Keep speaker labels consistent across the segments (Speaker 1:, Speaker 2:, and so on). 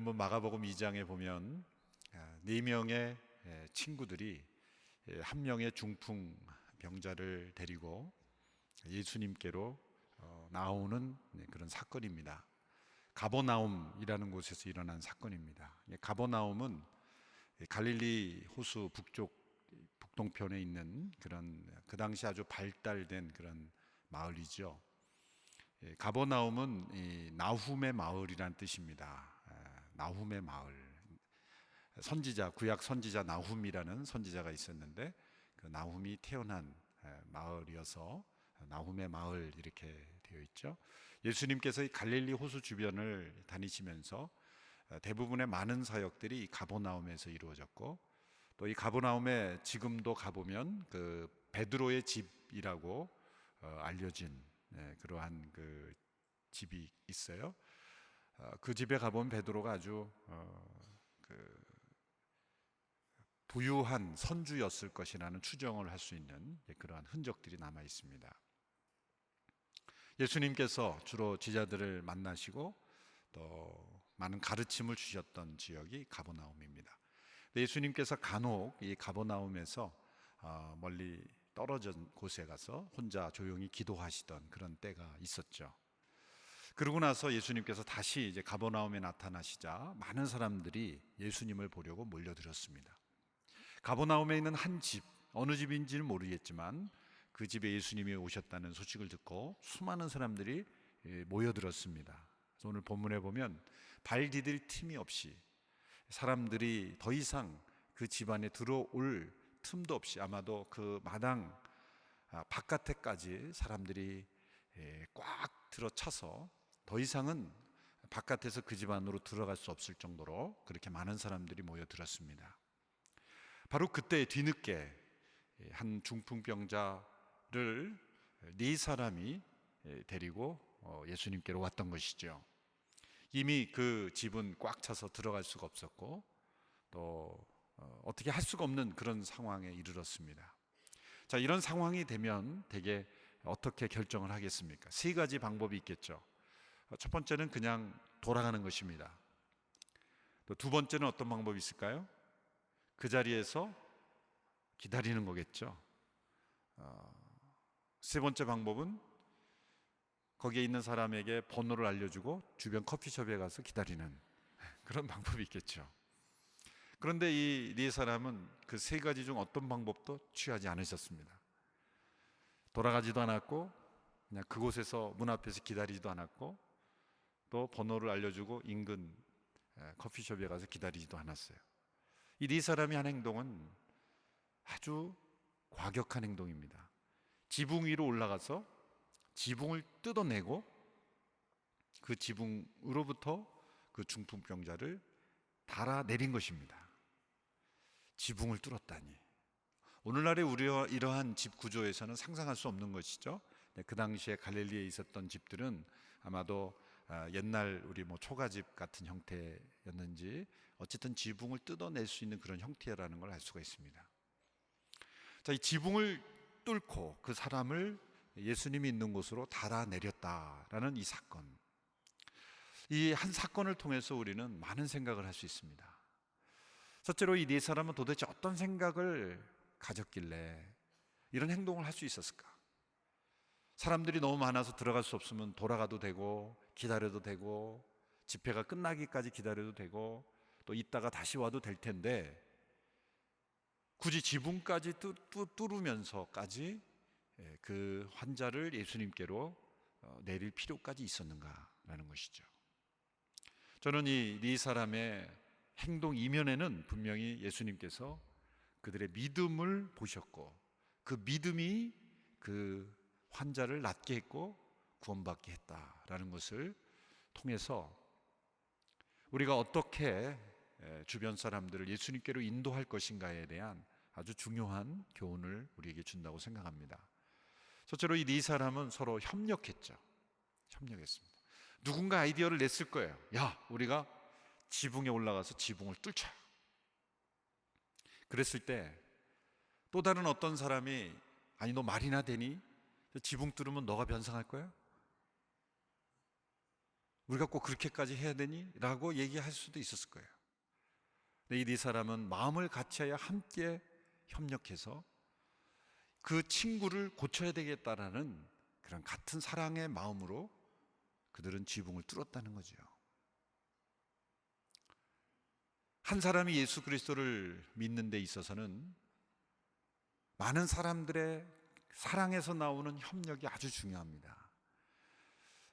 Speaker 1: 본문 마가복음 2장에 보면 네 명의 친구들이 한 명의 중풍 병자를 데리고 예수님께로 나오는 그런 사건입니다. 가버나움이라는 곳에서 일어난 사건입니다. 가버나움은 갈릴리 호수 북동편에 있는 그런 그 당시 아주 발달된 그런 마을이죠. 가버나움은 나훔의 마을이란 뜻입니다. 나훔의 마을. 구약 선지자 나훔이라는 선지자가 있었는데 그 나훔이 태어난 마을이어서 나훔의 마을 이렇게 되어 있죠. 예수님께서 이 갈릴리 호수 주변을 다니시면서 대부분의 많은 사역들이 이 가버나움에서 이루어졌고, 또 이 가버나움에 지금도 가보면 그 베드로의 집이라고 알려진 그러한 그 집이 있어요. 그 집에 가보면 베드로가 아주 그 부유한 선주였을 것이라는 추정을 할 수 있는 그러한 흔적들이 남아 있습니다. 예수님께서 주로 제자들을 만나시고 또 많은 가르침을 주셨던 지역이 가버나움입니다. 예수님께서 간혹 이 가버나움에서 멀리 떨어진 곳에 가서 혼자 조용히 기도하시던 그런 때가 있었죠. 그러고 나서 예수님께서 다시 이제 가버나움에 나타나시자 많은 사람들이 예수님을 보려고 몰려들었습니다. 가버나움에 있는 한 집, 어느 집인지는 모르겠지만 그 집에 예수님이 오셨다는 소식을 듣고 수많은 사람들이 모여들었습니다. 그래서 오늘 본문에 보면 발 디딜 틈이 없이 사람들이 더 이상 그 집 안에 들어올 틈도 없이 아마도 그 마당 바깥에까지 사람들이 꽉 들어차서 더 이상은 바깥에서 그 집 안으로 들어갈 수 없을 정도로 그렇게 많은 사람들이 모여들었습니다. 바로 그때 뒤늦게 한 중풍병자를 네 사람이 데리고 예수님께로 왔던 것이죠. 이미 그 집은 꽉 차서 들어갈 수가 없었고 또 어떻게 할 수가 없는 그런 상황에 이르렀습니다. 자, 이런 상황이 되면 대개 어떻게 결정을 하겠습니까? 세 가지 방법이 있겠죠. 첫 번째는 그냥 돌아가는 것입니다. 또 두 번째는 어떤 방법이 있을까요? 그 자리에서 기다리는 거겠죠. 세 번째 방법은 거기에 있는 사람에게 번호를 알려주고 주변 커피숍에 가서 기다리는 그런 방법이 있겠죠. 그런데 이 네 사람은 그 세 가지 중 어떤 방법도 취하지 않으셨습니다. 돌아가지도 않았고 그냥 그곳에서 문 앞에서 기다리지도 않았고 또 번호를 알려주고 인근 커피숍에 가서 기다리지도 않았어요. 이 네 사람이 한 행동은 아주 과격한 행동입니다. 지붕 위로 올라가서 지붕을 뜯어내고 그 지붕으로부터 그 중풍병자를 달아내린 것입니다. 지붕을 뚫었다니. 오늘날의 우리와 이러한 집 구조에서는 상상할 수 없는 것이죠. 그 당시에 갈릴리에 있었던 집들은 아마도 옛날 우리 초가집 같은 형태였는지 어쨌든 지붕을 뜯어낼 수 있는 그런 형태라는 걸 알 수가 있습니다. 자, 이 지붕을 뚫고 그 사람을 예수님이 있는 곳으로 달아내렸다라는 이 사건. 이 한 사건을 통해서 우리는 많은 생각을 할 수 있습니다. 첫째로 이 네 사람은 도대체 어떤 생각을 가졌길래 이런 행동을 할 수 있었을까? 사람들이 너무 많아서 들어갈 수 없으면 돌아가도 되고 기다려도 되고 집회가 끝나기까지 기다려도 되고 또 있다가 다시 와도 될 텐데 굳이 지붕까지 뚫으면서까지 그 환자를 예수님께로 내릴 필요까지 있었는가라는 것이죠. 저는 이 네 사람의 행동 이면에는 분명히 예수님께서 그들의 믿음을 보셨고 그 믿음이 그 환자를 낫게 했고 구원받게 했다라는 것을 통해서 우리가 어떻게 주변 사람들을 예수님께로 인도할 것인가에 대한 아주 중요한 교훈을 우리에게 준다고 생각합니다. 첫째로 이 네 사람은 서로 협력했죠. 협력했습니다. 누군가 아이디어를 냈을 거예요. 야, 우리가 지붕에 올라가서 지붕을 뚫자. 그랬을 때 또 다른 어떤 사람이 아니 너 말이나 되니? 지붕 뚫으면 너가 변상할 거야? 우리가 꼭 그렇게까지 해야 되니? 라고 얘기할 수도 있었을 거예요. 근데 이 네 사람은 마음을 같이하여 함께 협력해서 그 친구를 고쳐야 되겠다라는 그런 같은 사랑의 마음으로 그들은 지붕을 뚫었다는 거죠. 한 사람이 예수 그리스도를 믿는 데 있어서는 많은 사람들의 사랑에서 나오는 협력이 아주 중요합니다.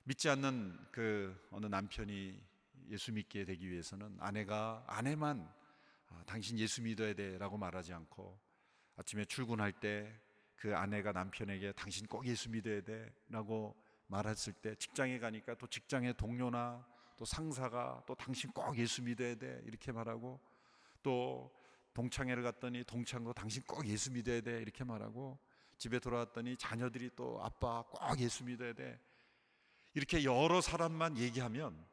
Speaker 1: 믿지 않는 그 어느 남편이 예수 믿게 되기 위해서는 아내가 아내만 당신 예수 믿어야 돼 라고 말하지 않고 아침에 출근할 때 그 아내가 남편에게 당신 꼭 예수 믿어야 돼 라고 말했을 때 직장에 가니까 또 직장의 동료나 또 상사가 또 당신 꼭 예수 믿어야 돼 이렇게 말하고, 또 동창회를 갔더니 동창도 당신 꼭 예수 믿어야 돼 이렇게 말하고, 집에 돌아왔더니 자녀들이 또 아빠 꼭 예수 믿어야 돼 이렇게 여러 사람만 얘기하면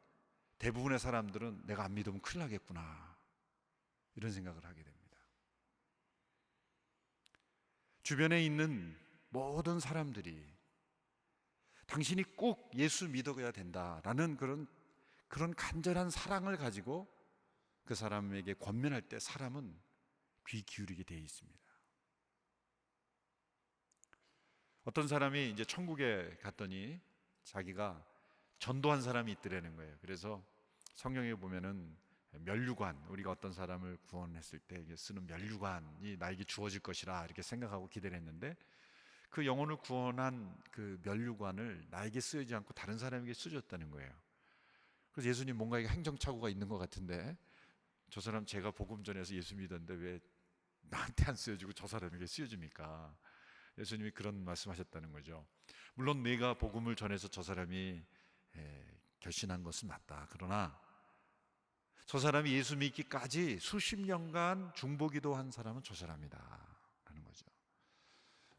Speaker 1: 대부분의 사람들은 내가 안 믿으면 큰일 나겠구나 이런 생각을 하게 됩니다. 주변에 있는 모든 사람들이 당신이 꼭 예수 믿어야 된다라는 그런 간절한 사랑을 가지고 그 사람에게 권면할 때 사람은 귀 기울이게 되어 있습니다. 어떤 사람이 이제 천국에 갔더니 자기가 전도한 사람이 있더라는 거예요. 그래서 성경에 보면은 면류관, 우리가 어떤 사람을 구원했을 때 쓰는 면류관이 나에게 주어질 것이라 이렇게 생각하고 기대를 했는데, 그 영혼을 구원한 그 면류관을 나에게 쓰여지 않고 다른 사람에게 쓰여졌다는 거예요. 그래서 예수님 뭔가 이게 행정착오가 있는 것 같은데, 저 사람 제가 복음 전해서 예수 믿었는데 왜 나한테 안 쓰여지고 저 사람에게 쓰여집니까? 예수님이 그런 말씀하셨다는 거죠. 물론 내가 복음을 전해서 저 사람이 결신한 것은 맞다. 그러나 저 사람이 예수 믿기까지 수십 년간 중보기도 한 사람은 저 사람이다 라는 거죠.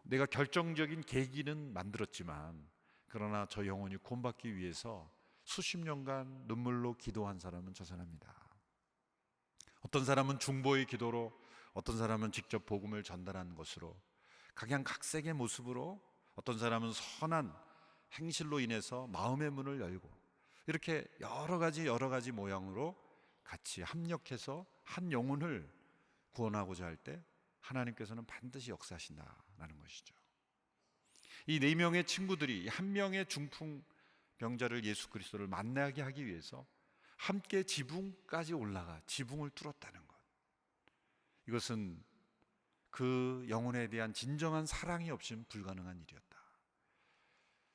Speaker 1: 내가 결정적인 계기는 만들었지만 그러나 저 영혼이 구원받기 위해서 수십 년간 눈물로 기도한 사람은 저 사람이다. 어떤 사람은 중보의 기도로, 어떤 사람은 직접 복음을 전달한 것으로, 각양각색의 모습으로, 어떤 사람은 선한 행실로 인해서 마음의 문을 열고, 이렇게 여러 가지 모양으로 같이 합력해서 한 영혼을 구원하고자 할 때 하나님께서는 반드시 역사하신다라는 것이죠. 이 4명의 친구들이 한 명의 중풍병자를 예수 그리스도를 만나게 하기 위해서 함께 지붕까지 올라가 지붕을 뚫었다는 것, 이것은 그 영혼에 대한 진정한 사랑이 없이는 불가능한 일이었다.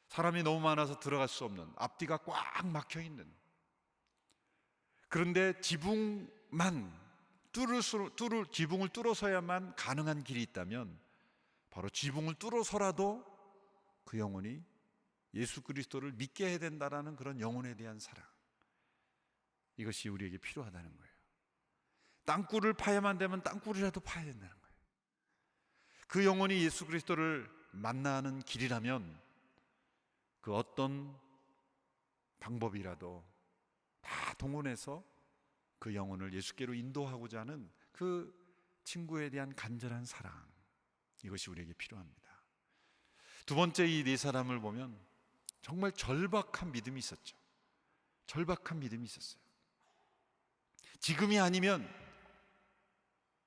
Speaker 1: 사람이 너무 많아서 들어갈 수 없는, 앞뒤가 꽉 막혀 있는, 그런데 지붕을 뚫어서야만 가능한 길이 있다면 바로 지붕을 뚫어서라도 그 영혼이 예수 그리스도를 믿게 해야 된다라는 그런 영혼에 대한 사랑, 이것이 우리에게 필요하다는 거예요. 땅굴을 파야만 되면 땅굴이라도 파야 된다는 거예요. 그 영혼이 예수 그리스도를 만나는 길이라면 그 어떤 방법이라도 다 동원해서 그 영혼을 예수께로 인도하고자 하는 그 친구에 대한 간절한 사랑, 이것이 우리에게 필요합니다. 두 번째, 이 4사람을 보면 정말 절박한 믿음이 있었죠. 절박한 믿음이 있었어요. 지금이 아니면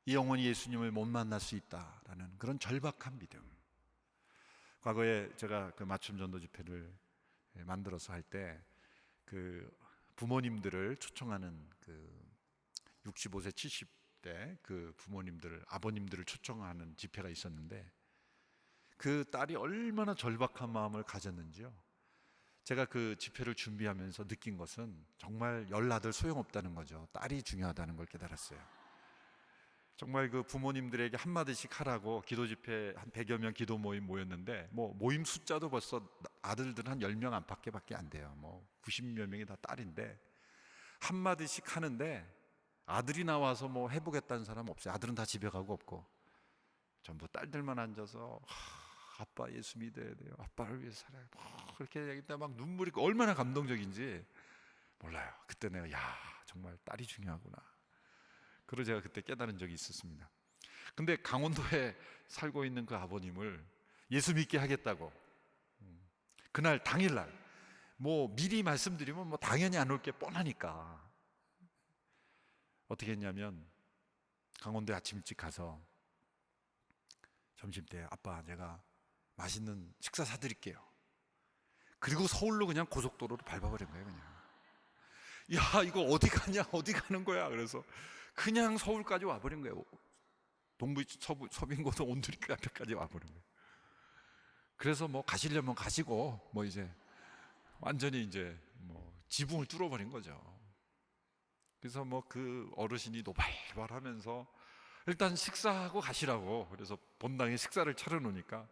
Speaker 1: 이 영혼이 예수님을 못 만날 수 있다라는 그런 절박한 믿음. 과거에 제가 그 맞춤 전도 집회를 만들어서 할 때 그 부모님들을 초청하는 그 65세 70대 그 부모님들을, 아버님들을 초청하는 집회가 있었는데, 그 딸이 얼마나 절박한 마음을 가졌는지요. 제가 그 집회를 준비하면서 느낀 것은 정말 열나들 소용없다는 거죠. 딸이 중요하다는 걸 깨달았어요. 정말 그 부모님들에게 한마디씩 하라고 기도 집회 한 100여 명 기도 모임 모였는데, 뭐 모임 숫자도 벌써 아들들은 한 10명 안팎에 안 돼요. 뭐 90여 명이 다 딸인데 한마디씩 하는데 아들이 나와서 뭐 해보겠다는 사람 없어요. 아들은 다 집에 가고 없고 전부 딸들만 앉아서 아빠 예수 믿어야 돼요. 아빠를 위해 살아요. 그렇게 얘기할 때 막 눈물이 얼마나 감동적인지 몰라요. 그때 내가 정말 딸이 중요하구나. 그걸 제가 그때 깨달은 적이 있었습니다. 근데 강원도에 살고 있는 그 아버님을 예수 믿게 하겠다고 그날 당일날 뭐 미리 말씀드리면 뭐 당연히 안 올 게 뻔하니까 어떻게 했냐면 강원도에 아침 일찍 가서 점심때 아빠 제가 맛있는 식사 사드릴게요. 그리고 서울로 그냥 고속도로로 밟아버린 거예요. 그냥 야 이거 어디 가냐 어디 가는 거야. 그래서 그냥 서울까지 와버린 거예요. 동부 서부 서빙고도 온두리교 앞에까지 와버린 거예요. 그래서 뭐 가시려면 가시고 뭐 이제 완전히 이제 뭐 지붕을 뚫어버린 거죠. 그래서 뭐 그 어르신이 노발발하면서 일단 식사하고 가시라고, 그래서 본당에 식사를 차려놓으니까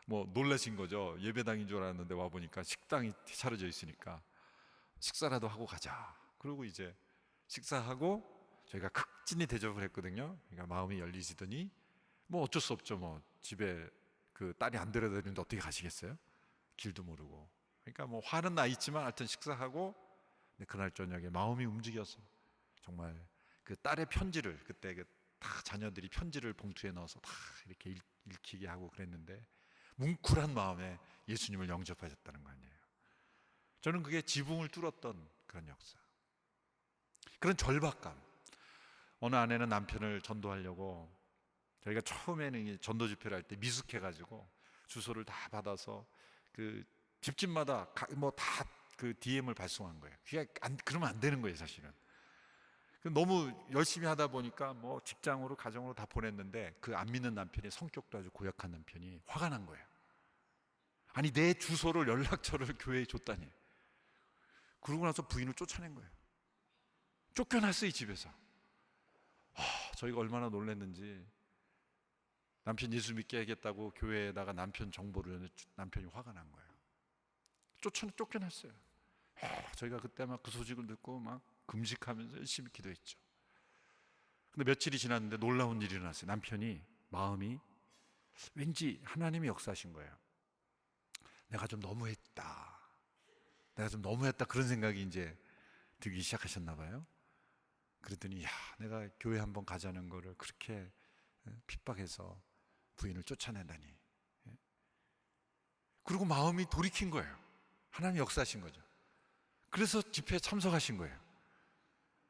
Speaker 1: 뭐 놀라신 거죠. 예배당인 줄 알았는데 와 보니까 식당이 차려져 있으니까 식사라도 하고 가자. 그리고 이제 식사하고 저희가 극진히 대접을 했거든요. 그러니까 마음이 열리시더니 뭐 어쩔 수 없죠. 뭐 집에 그 딸이 안 데려다 주는데 어떻게 가시겠어요? 길도 모르고. 그러니까 뭐 화는 나 있지만 하여튼 식사하고, 근데 그날 저녁에 마음이 움직여서 정말 그 딸의 편지를, 그때 그 다 자녀들이 편지를 봉투에 넣어서 다 이렇게 읽히게 하고 그랬는데 뭉클한 마음에 예수님을 영접하셨다는 거 아니에요. 저는 그게 지붕을 뚫었던 그런 역사, 그런 절박감. 어느 아내는 남편을 전도하려고, 저희가 처음에는 이 전도 집회를 할 때 미숙해가지고 주소를 다 받아서 그 집집마다 뭐 다 그 DM을 발송한 거예요. 그게 그러면 안 되는 거예요, 사실은. 너무 열심히 하다 보니까 뭐 직장으로 가정으로 다 보냈는데 그 안 믿는 남편이, 성격도 아주 고약한 남편이 화가 난 거예요. 아니 내 주소를, 연락처를 교회에 줬다니. 그러고 나서 부인을 쫓아낸 거예요. 쫓겨났어요, 이 집에서. 저희가 얼마나 놀랐는지. 남편 예수 믿게 하겠다고 교회에다가 남편 정보를 했는데 남편이 화가 난 거예요. 쫓겨났어요. 저희가 그때 막 그 소식을 듣고 막 금식하면서 열심히 기도했죠. 근데 며칠이 지났는데 놀라운 일이 일어났어요. 남편이 마음이 왠지 하나님이 역사하신 거예요. 내가 좀 너무했다, 그런 생각이 이제 들기 시작하셨나 봐요. 그랬더니 야, 내가 교회 한번 가자는 거를 그렇게 핍박해서 부인을 쫓아내다니. 그리고 마음이 돌이킨 거예요. 하나님 역사하신 거죠. 그래서 집회에 참석하신 거예요.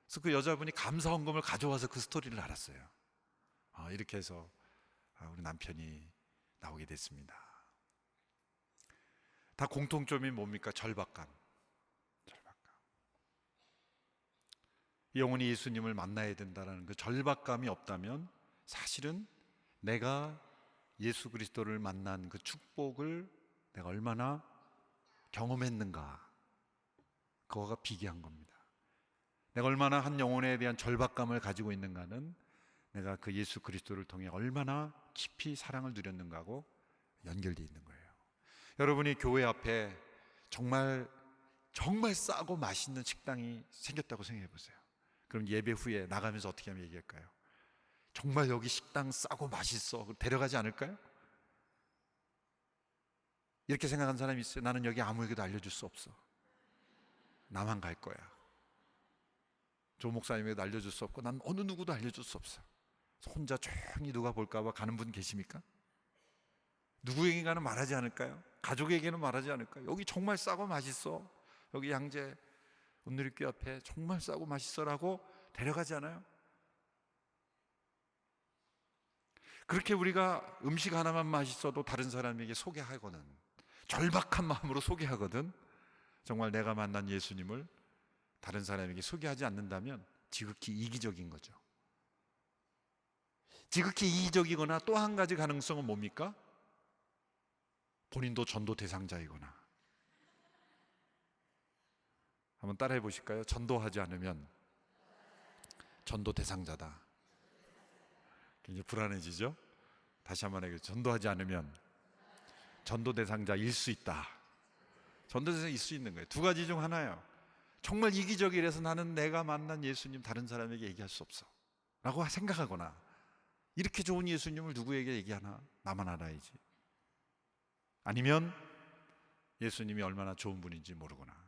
Speaker 1: 그래서 그 여자분이 감사헌금을 가져와서 그 스토리를 알았어요. 이렇게 해서 우리 남편이 나오게 됐습니다. 다 공통점이 뭡니까? 절박감. 영원히 예수님을 만나야 된다는 그 절박감이 없다면 사실은 내가 예수 그리스도를 만난 그 축복을 내가 얼마나 경험했는가, 그거가 비교한 겁니다. 내가 얼마나 한 영혼에 대한 절박감을 가지고 있는가는 내가 그 예수 그리스도를 통해 얼마나 깊이 사랑을 누렸는가하고 연결되어 있는 거예요. 여러분이 교회 앞에 정말 싸고 맛있는 식당이 생겼다고 생각해 보세요. 그럼 예배 후에 나가면서 어떻게 하면 얘기할까요? 정말 여기 식당 싸고 맛있어, 데려가지 않을까요? 이렇게 생각한 사람이 있어요. 나는 여기 아무에게도 알려줄 수 없어, 나만 갈 거야. 조 목사님에게도 알려줄 수 없고 난 어느 누구도 알려줄 수 없어. 혼자 조용히 누가 볼까 봐 가는 분 계십니까? 누구에게는 말하지 않을까요? 가족에게는 말하지 않을까요? 여기 정말 싸고 맛있어, 여기 양재 온누리교회 앞에 정말 싸고 맛있어라고 데려가지 않아요? 그렇게 우리가 음식 하나만 맛있어도 다른 사람에게 소개하거든, 절박한 마음으로 소개하거든, 정말 내가 만난 예수님을 다른 사람에게 소개하지 않는다면 지극히 이기적인 거죠. 지극히 이기적이거나 또 한 가지 가능성은 뭡니까? 본인도 전도 대상자이거나. 한번 따라해 보실까요? 전도하지 않으면 전도 대상자다. 굉장히 불안해지죠? 다시 한번 해요. 전도하지 않으면 전도 대상자일 수 있다. 전도 대상일 수 있는 거예요. 두 가지 중 하나예요. 정말 이기적이라서 나는 내가 만난 예수님 다른 사람에게 얘기할 수 없어 라고 생각하거나, 이렇게 좋은 예수님을 누구에게 얘기하나, 나만 알아야지. 아니면 예수님이 얼마나 좋은 분인지 모르거나.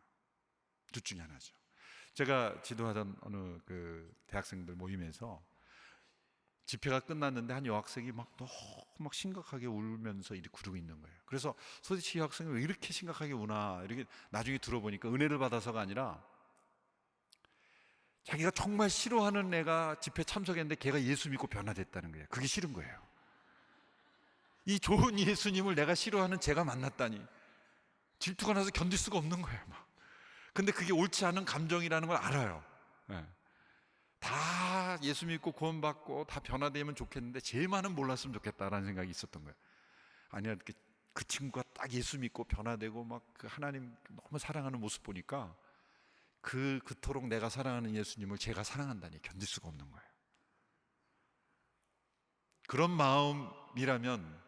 Speaker 1: 둘 중에 하나죠. 제가 지도하던 어느 그 대학생들 모임에서 집회가 끝났는데 한 여학생이 너무 심각하게 울면서 이렇게 구르고 있는 거예요. 그래서 도대체 이 학생이 왜 이렇게 심각하게 우나, 이렇게 나중에 들어보니까 은혜를 받아서가 아니라 자기가 정말 싫어하는 애가 집회 참석했는데 걔가 예수 믿고 변화됐다는 거예요. 그게 싫은 거예요. 이 좋은 예수님을 내가 싫어하는 쟤가 만났다니 질투가 나서 견딜 수가 없는 거예요. 근데 그게 옳지 않은 감정이라는 걸 알아요. 네. 다 예수 믿고 구원받고 다 변화되면 좋겠는데 쟤만은 몰랐으면 좋겠다라는 생각이 있었던 거예요. 아니야, 그 친구가 딱 예수 믿고 변화되고 그 하나님 너무 사랑하는 모습 보니까 그토록 내가 사랑하는 예수님을 제가 사랑한다니 견딜 수가 없는 거예요. 그런 마음이라면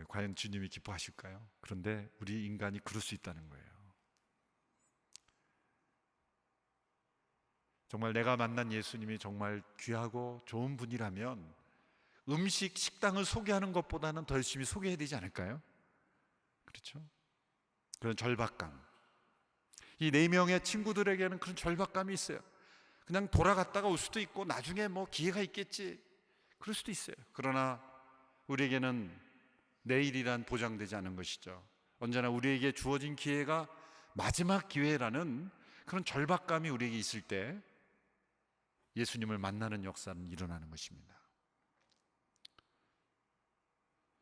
Speaker 1: 과연 주님이 기뻐하실까요? 그런데 우리 인간이 그럴 수 있다는 거예요. 정말 내가 만난 예수님이 정말 귀하고 좋은 분이라면 식당을 소개하는 것보다는 더 열심히 소개해야 되지 않을까요? 그렇죠? 그런 절박감. 이 4명의 친구들에게는 그런 절박감이 있어요. 그냥 돌아갔다가 올 수도 있고 나중에 기회가 있겠지, 그럴 수도 있어요. 그러나 우리에게는 내일이란 보장되지 않은 것이죠. 언제나 우리에게 주어진 기회가 마지막 기회라는 그런 절박감이 우리에게 있을 때 예수님을 만나는 역사는 일어나는 것입니다.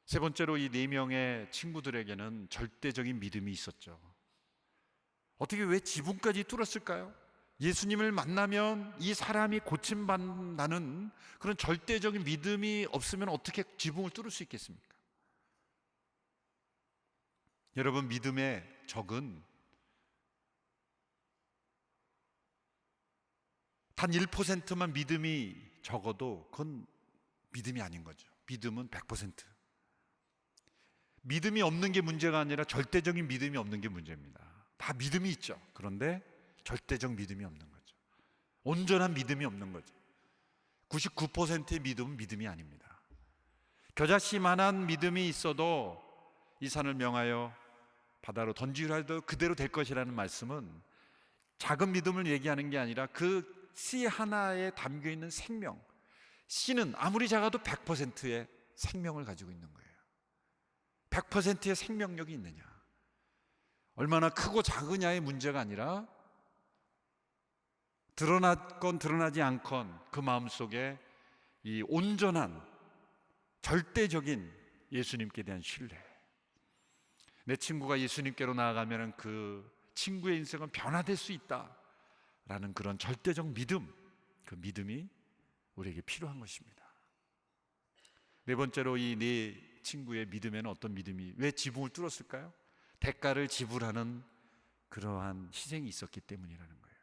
Speaker 1: 세 번째로 이 4명의 친구들에게는 절대적인 믿음이 있었죠. 어떻게 왜 지붕까지 뚫었을까요? 예수님을 만나면 이 사람이 고침받는다는 그런 절대적인 믿음이 없으면 어떻게 지붕을 뚫을 수 있겠습니까? 여러분, 믿음의 적은 단 1%만 믿음이 적어도 그건 믿음이 아닌 거죠. 믿음은 100%. 믿음이 없는 게 문제가 아니라 절대적인 믿음이 없는 게 문제입니다. 다 믿음이 있죠. 그런데 절대적 믿음이 없는 거죠. 온전한 믿음이 없는 거죠. 99%의 믿음은 믿음이 아닙니다. 겨자씨만한 믿음이 있어도 이 산을 명하여 바다로 던지라 해도 그대로 될 것이라는 말씀은 작은 믿음을 얘기하는 게 아니라 그 씨 하나에 담겨 있는 생명, 씨는 아무리 작아도 100%의 생명을 가지고 있는 거예요. 100%의 생명력이 있느냐, 얼마나 크고 작으냐의 문제가 아니라 드러났건 드러나지 않건 그 마음속에 이 온전한 절대적인 예수님께 대한 신뢰. 내 친구가 예수님께로 나아가면 그 친구의 인생은 변화될 수 있다라는 그런 절대적 믿음, 그 믿음이 우리에게 필요한 것입니다. 네 번째로 이 네 친구의 믿음에는 어떤 믿음이, 왜 지붕을 뚫었을까요? 대가를 지불하는 그러한 희생이 있었기 때문이라는 거예요.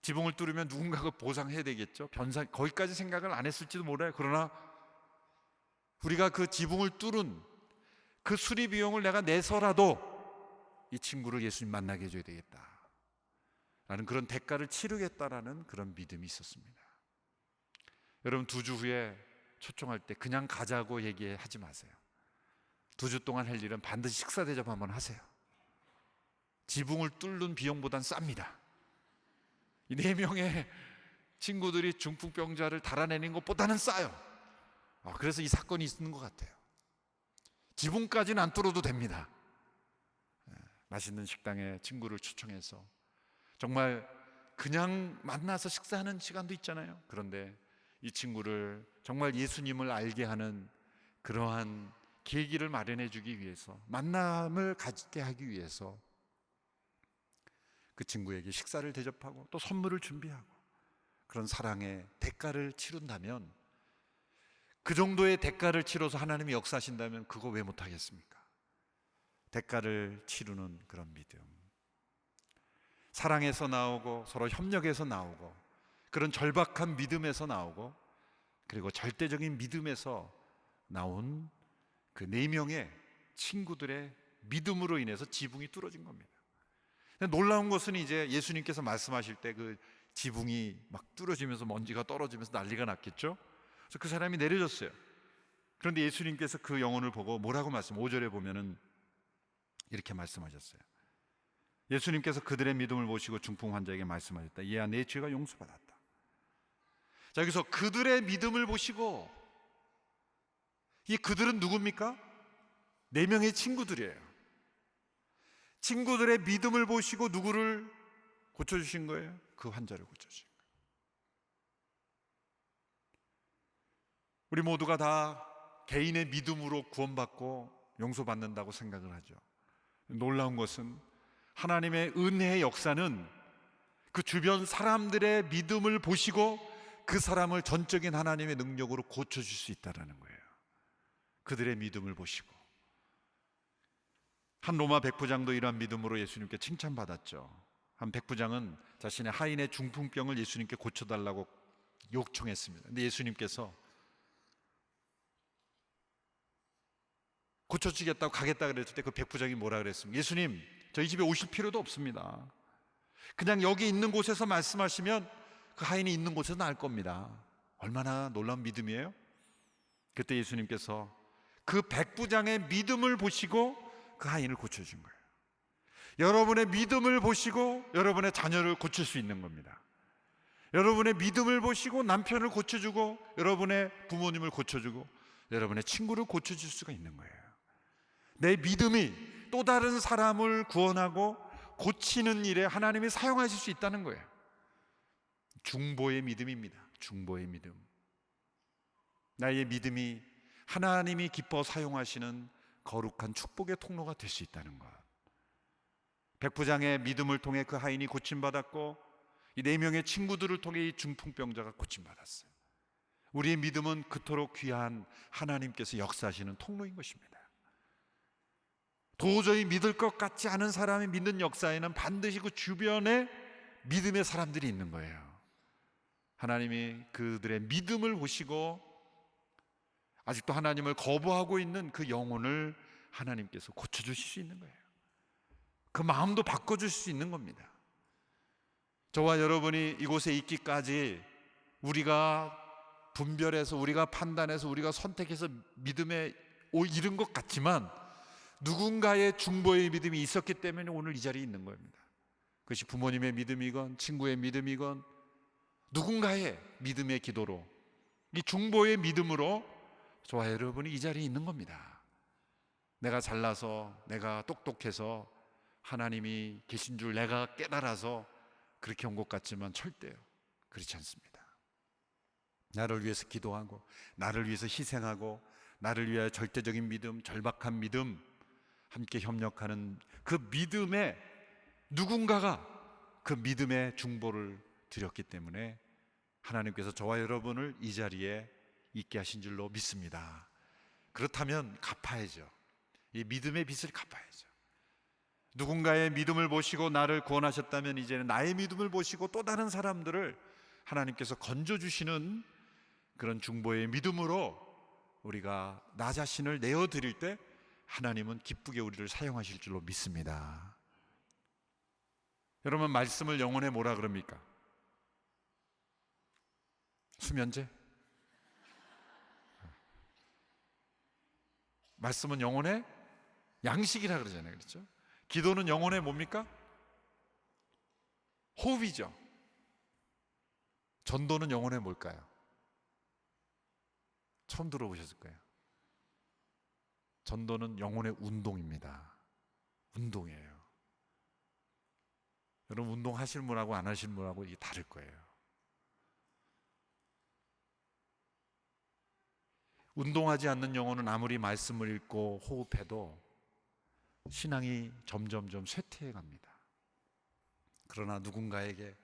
Speaker 1: 지붕을 뚫으면 누군가가 보상해야 되겠죠. 거기까지 생각을 안 했을지도 몰라요. 그러나 우리가 그 지붕을 뚫은 그 수리 비용을 내가 내서라도 이 친구를 예수님 만나게 해줘야 되겠다 라는 그런 대가를 치르겠다라는 그런 믿음이 있었습니다. 여러분, 2주 후에 초청할 때 그냥 가자고 얘기하지 마세요. 2주 동안 할 일은 반드시 식사 대접 한번 하세요. 지붕을 뚫는 비용보단 쌉니다. 이 4명의 친구들이 중풍병자를 달아내는 것보다는 싸요. 그래서 이 사건이 있는 것 같아요. 지붕까지는 안 뚫어도 됩니다. 맛있는 식당에 친구를 초청해서 정말 그냥 만나서 식사하는 시간도 있잖아요. 그런데 이 친구를 정말 예수님을 알게 하는 그러한 계기를 마련해 주기 위해서, 만남을 갖게 하기 위해서 그 친구에게 식사를 대접하고 또 선물을 준비하고 그런 사랑의 대가를 치른다면, 그 정도의 대가를 치러서 하나님이 역사하신다면 그거 왜 못하겠습니까? 대가를 치르는 그런 믿음, 사랑에서 나오고 서로 협력해서 나오고 그런 절박한 믿음에서 나오고 그리고 절대적인 믿음에서 나온 그 4명의 친구들의 믿음으로 인해서 지붕이 뚫어진 겁니다. 놀라운 것은 이제 예수님께서 말씀하실 때 그 지붕이 막 뚫어지면서 먼지가 떨어지면서 난리가 났겠죠. 그래서 그 사람이 내려졌어요. 그런데 예수님께서 그 영혼을 보고 뭐라고 5절에 보면은 이렇게 말씀하셨어요. 예수님께서 그들의 믿음을 보시고 중풍 환자에게 말씀하셨다. 얘야, 내 죄가 용서받았다. 자, 여기서 그들의 믿음을 보시고, 이 그들은 누굽니까? 4명의 친구들이에요. 친구들의 믿음을 보시고 누구를 고쳐주신 거예요? 그 환자를 고쳐주신 거예요. 우리 모두가 다 개인의 믿음으로 구원받고 용서받는다고 생각을 하죠. 놀라운 것은 하나님의 은혜의 역사는 그 주변 사람들의 믿음을 보시고 그 사람을 전적인 하나님의 능력으로 고쳐줄 수 있다는 거예요. 그들의 믿음을 보시고. 한 로마 백부장도 이러한 믿음으로 예수님께 칭찬받았죠. 한 백부장은 자신의 하인의 중풍병을 예수님께 고쳐달라고 요청했습니다. 근데 예수님께서 고쳐주겠다고 가겠다 그랬을 때 그 백부장이 뭐라 그랬습니까? 예수님, 저희 집에 오실 필요도 없습니다. 그냥 여기 있는 곳에서 말씀하시면 그 하인이 있는 곳에서 나을 겁니다. 얼마나 놀라운 믿음이에요? 그때 예수님께서 그 백부장의 믿음을 보시고 그 하인을 고쳐준 거예요. 여러분의 믿음을 보시고 여러분의 자녀를 고칠 수 있는 겁니다. 여러분의 믿음을 보시고 남편을 고쳐주고 여러분의 부모님을 고쳐주고 여러분의 친구를 고쳐줄 수가 있는 거예요. 내 믿음이 또 다른 사람을 구원하고 고치는 일에 하나님이 사용하실 수 있다는 거예요. 중보의 믿음입니다. 중보의 믿음. 나의 믿음이 하나님이 기뻐 사용하시는 거룩한 축복의 통로가 될 수 있다는 것. 백부장의 믿음을 통해 그 하인이 고침받았고 이 4명의 친구들을 통해 이 중풍병자가 고침받았어요. 우리의 믿음은 그토록 귀한 하나님께서 역사하시는 통로인 것입니다. 도저히 믿을 것 같지 않은 사람이 믿는 역사에는 반드시 그 주변에 믿음의 사람들이 있는 거예요. 하나님이 그들의 믿음을 보시고 아직도 하나님을 거부하고 있는 그 영혼을 하나님께서 고쳐주실 수 있는 거예요. 그 마음도 바꿔주실 수 있는 겁니다. 저와 여러분이 이곳에 있기까지 우리가 분별해서 우리가 판단해서 우리가 선택해서 믿음에 이른 것 같지만 누군가의 중보의 믿음이 있었기 때문에 오늘 이 자리에 있는 겁니다. 그것이 부모님의 믿음이건 친구의 믿음이건 누군가의 믿음의 기도로 이 중보의 믿음으로 저와 여러분이 이 자리에 있는 겁니다. 내가 잘나서 내가 똑똑해서 하나님이 계신 줄 내가 깨달아서 그렇게 온 것 같지만 절대요 그렇지 않습니다. 나를 위해서 기도하고 나를 위해서 희생하고 나를 위하여 절대적인 믿음, 절박한 믿음 함께 협력하는 그 믿음에 누군가가 그 믿음의 중보를 드렸기 때문에 하나님께서 저와 여러분을 이 자리에 있게 하신 줄로 믿습니다. 그렇다면 갚아야죠. 이 믿음의 빚을 갚아야죠. 누군가의 믿음을 보시고 나를 구원하셨다면 이제는 나의 믿음을 보시고 또 다른 사람들을 하나님께서 건져주시는 그런 중보의 믿음으로 우리가 나 자신을 내어드릴 때 하나님은 기쁘게 우리를 사용하실 줄로 믿습니다. 여러분, 말씀을 영혼에 뭐라 그럽니까? 수면제? 말씀은 영혼의 양식이라 그러잖아요. 그렇죠? 기도는 영혼의 뭡니까? 호흡이죠. 전도는 영혼의 뭘까요? 처음 들어보셨을 거예요. 전도는 영혼의 운동입니다. 운동이에요. 여러분, 운동하시는 분하고 안 하시는 분하고 이게 다를 거예요. 운동하지 않는 영혼은 아무리 말씀을 읽고 호흡해도 신앙이 점점점 쇠퇴해 갑니다. 그러나 누군가에게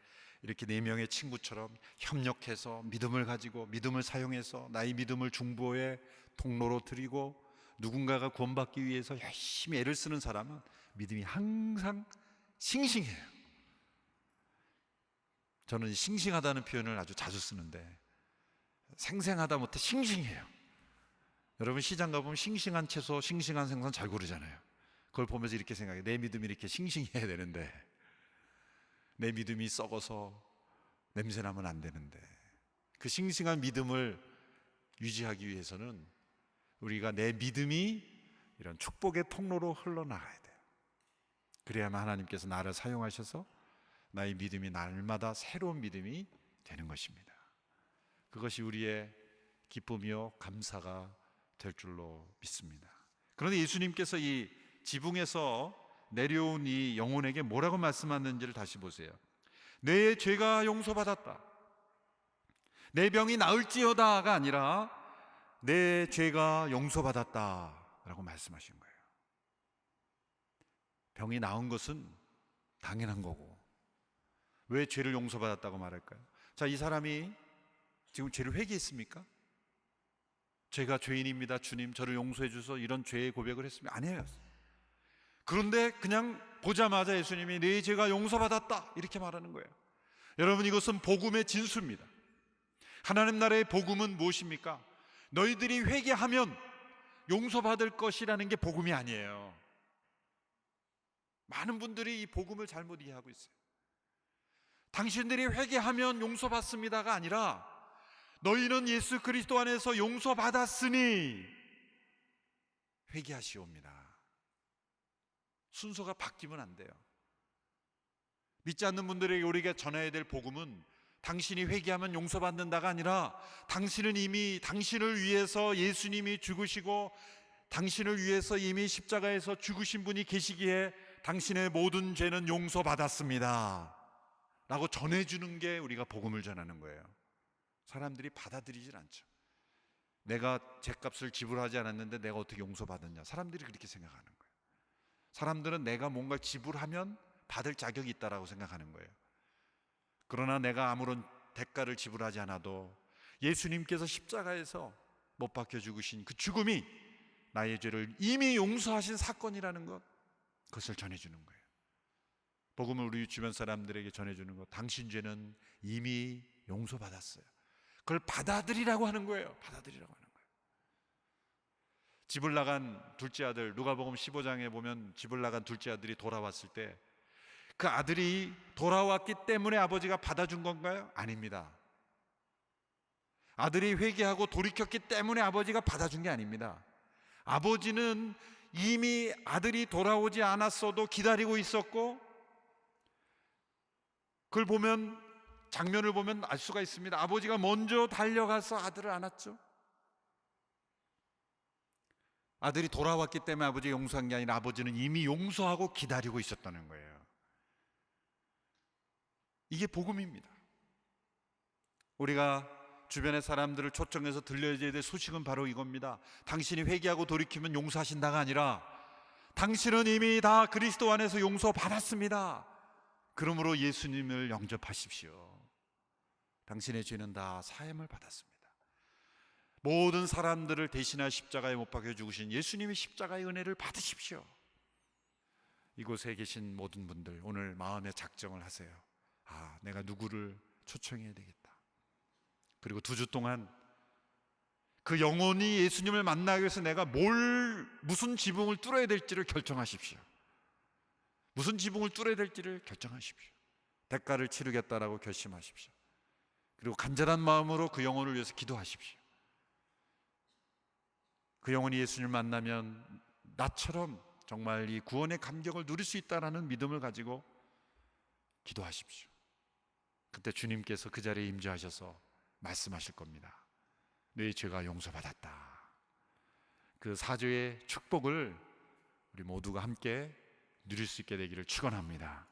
Speaker 1: 이렇게 4명의 친구처럼 협력해서 믿음을 가지고 믿음을 사용해서 나의 믿음을 중보의 통로로 드리고 누군가가 구원받기 위해서 열심히 애를 쓰는 사람은 믿음이 항상 싱싱해요. 저는 싱싱하다는 표현을 아주 자주 쓰는데 생생하다 못해 싱싱해요. 여러분, 시장 가보면 싱싱한 채소, 싱싱한 생선 잘 고르잖아요. 그걸 보면서 이렇게 생각해요. 내 믿음이 이렇게 싱싱해야 되는데 내 믿음이 썩어서 냄새나면 안 되는데 그 싱싱한 믿음을 유지하기 위해서는 우리가 내 믿음이 이런 축복의 통로로 흘러나가야 돼요. 그래야만 하나님께서 나를 사용하셔서 나의 믿음이 날마다 새로운 믿음이 되는 것입니다. 그것이 우리의 기쁨이요 감사가 될 줄로 믿습니다. 그런데 예수님께서 이 지붕에서 내려온 이 영혼에게 뭐라고 말씀하는지를 다시 보세요. 내 죄가 용서받았다, 내 병이 나을지어다가 아니라 내 죄가 용서받았다 라고 말씀하신 거예요. 병이 나은 것은 당연한 거고, 왜 죄를 용서받았다고 말할까요? 자, 이 사람이 지금 죄를 회개했습니까? 제가 죄인입니다, 주님 저를 용서해 주소, 이런 죄의 고백을 했습니까? 아니에요. 그런데 그냥 보자마자 예수님이 네 죄가 용서받았다 이렇게 말하는 거예요. 여러분, 이것은 복음의 진수입니다. 하나님 나라의 복음은 무엇입니까? 너희들이 회개하면 용서받을 것이라는 게 복음이 아니에요. 많은 분들이 이 복음을 잘못 이해하고 있어요. 당신들이 회개하면 용서받습니다가 아니라 너희는 예수 그리스도 안에서 용서받았으니 회개하시옵니다. 순서가 바뀌면 안 돼요. 믿지 않는 분들에게 우리가 전해야 될 복음은 당신이 회개하면 용서받는다가 아니라 당신은 이미 당신을 위해서 예수님이 죽으시고 당신을 위해서 이미 십자가에서 죽으신 분이 계시기에 당신의 모든 죄는 용서받았습니다 라고 전해주는 게 우리가 복음을 전하는 거예요. 사람들이 받아들이질 않죠. 내가 죄값을 지불하지 않았는데 내가 어떻게 용서받았냐, 사람들이 그렇게 생각하는 거예요. 사람들은 내가 뭔가 지불하면 받을 자격이 있다라고 생각하는 거예요. 그러나 내가 아무런 대가를 지불하지 않아도 예수님께서 십자가에서 못 박혀 죽으신 그 죽음이 나의 죄를 이미 용서하신 사건이라는 것, 그것을 전해주는 거예요. 복음을 우리 주변 사람들에게 전해주는 것, 당신 죄는 이미 용서받았어요. 그걸 받아들이라고 하는 거예요. 받아들이라고 하는 거예요. 집을 나간 둘째 아들, 누가복음 15장에 보면 집을 나간 둘째 아들이 돌아왔을 때 그 아들이 돌아왔기 때문에 아버지가 받아준 건가요? 아닙니다. 아들이 회개하고 돌이켰기 때문에 아버지가 받아준 게 아닙니다. 아버지는 이미 아들이 돌아오지 않았어도 기다리고 있었고, 그걸 보면, 장면을 보면 알 수가 있습니다. 아버지가 먼저 달려가서 아들을 안았죠. 아들이 돌아왔기 때문에 아버지가 용서한 게 아니라 아버지는 이미 용서하고 기다리고 있었다는 거예요. 이게 복음입니다. 우리가 주변의 사람들을 초청해서 들려줘야 될 소식은 바로 이겁니다. 당신이 회개하고 돌이키면 용서하신다가 아니라 당신은 이미 다 그리스도 안에서 용서받았습니다. 그러므로 예수님을 영접하십시오. 당신의 죄는 다 사함을 받았습니다. 모든 사람들을 대신할 십자가에 못 박혀 죽으신 예수님의 십자가의 은혜를 받으십시오. 이곳에 계신 모든 분들, 오늘 마음의 작정을 하세요. 아, 내가 누구를 초청해야 되겠다. 그리고 2주 동안 그 영혼이 예수님을 만나기 위해서 내가 무슨 지붕을 뚫어야 될지를 결정하십시오. 무슨 지붕을 뚫어야 될지를 결정하십시오. 대가를 치르겠다라고 결심하십시오. 그리고 간절한 마음으로 그 영혼을 위해서 기도하십시오. 그 영혼이 예수님을 만나면 나처럼 정말 이 구원의 감격을 누릴 수 있다라는 믿음을 가지고 기도하십시오. 그때 주님께서 그 자리에 임재하셔서 말씀하실 겁니다. 네 죄가 용서받았다. 그 사죄의 축복을 우리 모두가 함께 누릴 수 있게 되기를 축원합니다.